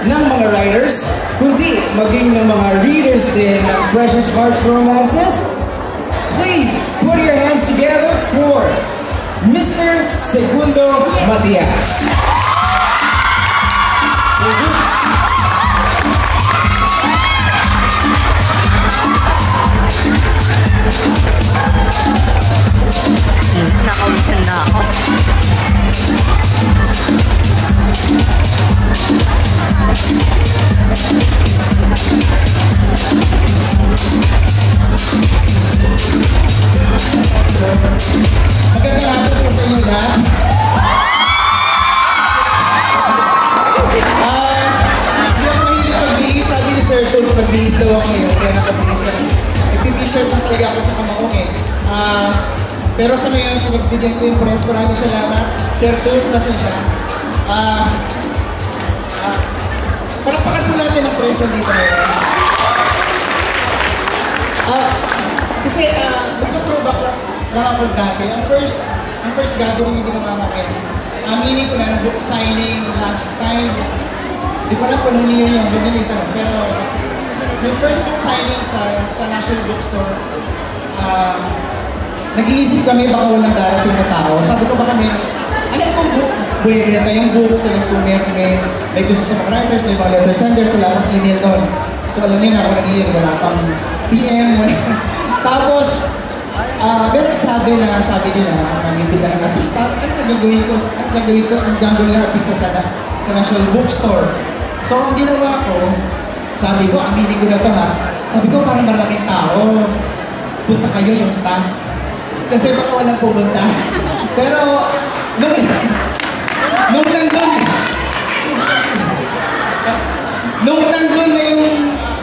ng mga writers, kundi maging ng mga readers din ng Precious Hearts Romances. Please put your hands together for Mr. Segundo Matias. Nakawisan na ako. Magandang hapon po sa inyo lahat. Hindi ako mahilig magbihis. Sabi ni Sir Toads, magbihis daw ako ngayon. Kaya nakabihis lang. Nagti-t-shirt lang talaga ako tsaka maong eh. Pero sa ngayon, pinagbigyan ko yung press. Maraming salamat. Sir Toads, nasan siya? Palakpakan po natin ang press nandito ngayon. Kasi magka-throwback lang ako dati. Ang first gathering yung ginawa namin. Aminin ko na ng book signing last time. Di ko alam kung nung year yun, pero yung first book signing sa National Bookstore, nag-iisip kami baka walang darating na tao. Sabi ko baka alam ko buwede tayong books, alam ko may gusto sa mga writers, may mga letter senders, wala akong email doon. So alam niyo na ako nag-iir, wala pang PM. Tapos, may nagsabi nila, mag-impita ng artista, ano gagawin ko ng artista sa National Bookstore. So ang ginawa ko, sabi ko, aminin ko na to ha, sabi ko parang maraming tao, punta kayo yung staff. Kasi baka walang pumunta. Pero, nung nandun na yung,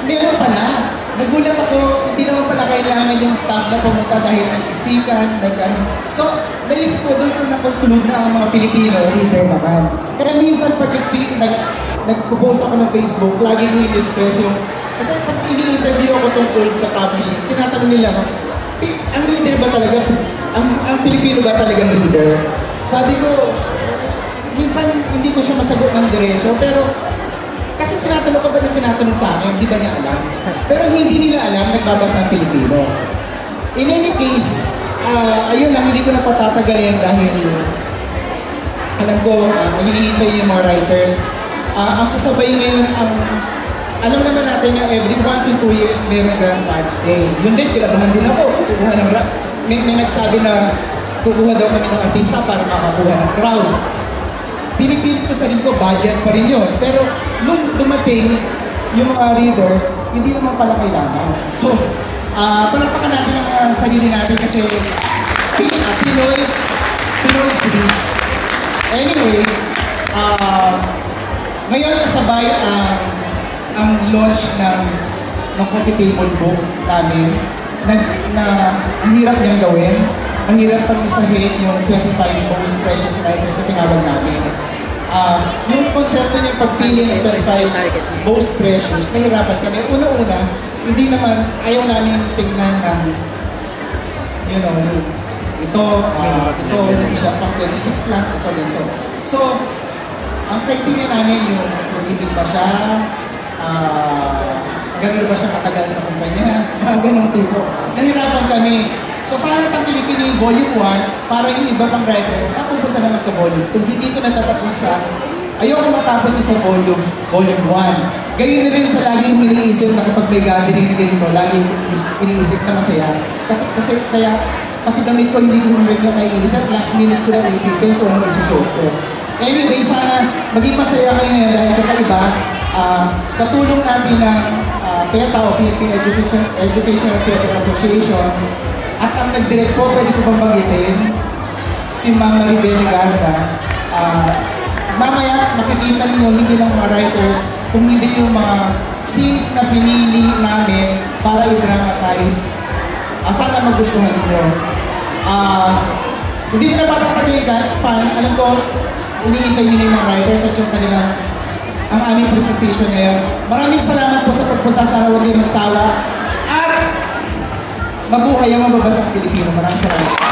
meron pala, nagulat ako, hindi naman pala kailangan yung staff na pumunta dahil nagsiksikan, So, naisip ko doon kung na-conclude na ang mga Pilipino, reader naman. Kaya minsan pag nag-post ako ng Facebook, lagi ko i-distress yung, kasi pag ini-interview ako tungkol sa publishing, tinatanong nila, ang reader ba talaga, ang Pilipino ba talagang reader? Sabi ko, minsan hindi ko siya masagot ng diretso, pero kasi tinatanong ka ba na tinatanong sa akin, di ba niya alam? Pero hindi nila alam, nagbabasa ang Pilipino. In any case, ayun lang, hindi ko na patatagalin dahil alam ko, hinihintay yung mga writers. Ang kasabay ngayon, alam naman natin na every once in 2 years mayroong Grand Match Day. Yun din, kilabahan din ako. May nagsabi na kukuha daw kami ng artista para makakuha ng crowd. Pinipilit ko sa rin ko, budget pa rin yun. Pero nung dumating yung mga readers, hindi naman pala kailangan. So, palakpakan natin ang sarili natin kasi Pinoy's read. Anyway, ngayon kasabay ang launch ng coffee table book namin ang hirap niyang gawin. Ang hirap pag-isahin yung 25 most precious writers na tinawag namin. Yung konsepto niya pagpili ng 25 most precious, nahirapan kami. Una-una, hindi naman, ayaw namin tingnan ng, ito, hindi siya pang 26 lang, ito. So, ang criteria namin yung creative ba siya, gano'n ba siya katagal sa kumpanya, gano'ng tipo. Nahirapan kami. So sana tangkilikin niyo yung volume 1 para yung iba pang writers napupunta naman sa volume 2. Hindi ito natatapos sa, ayoko matapos sa volume 1. Gayun na rin sa laging iniisip na kapag may gathering na ganito, laging iniisip na masaya. Kasi kaya, pati damit ko hindi ko rin na naiisip, last minute ko na iisipin kung ano isusuot ko. Anyway, sana maging masaya kayo ngayon dahil kakaiba, katulong natin ng PETA o Philippine Education and Theater Association. At ang nag-direct po, pwede ko bang banggitin, si Ma'am Maribel Leganda. Mamaya, makikita ninyo hindi lang mga writers, kung hindi yung mga scenes na pinili namin para i-dramatize. Sana magustuhan ninyo. Hindi ko na patatagalikan, alam ko, inihintay nyo na yung mga writers at yung kanilang ang aming presentation ngayon. Maraming salamat po sa pagpunta. Sana huwag kayo magsawa. At mabuhay ang mababasang Pilipino. Maraming salamat.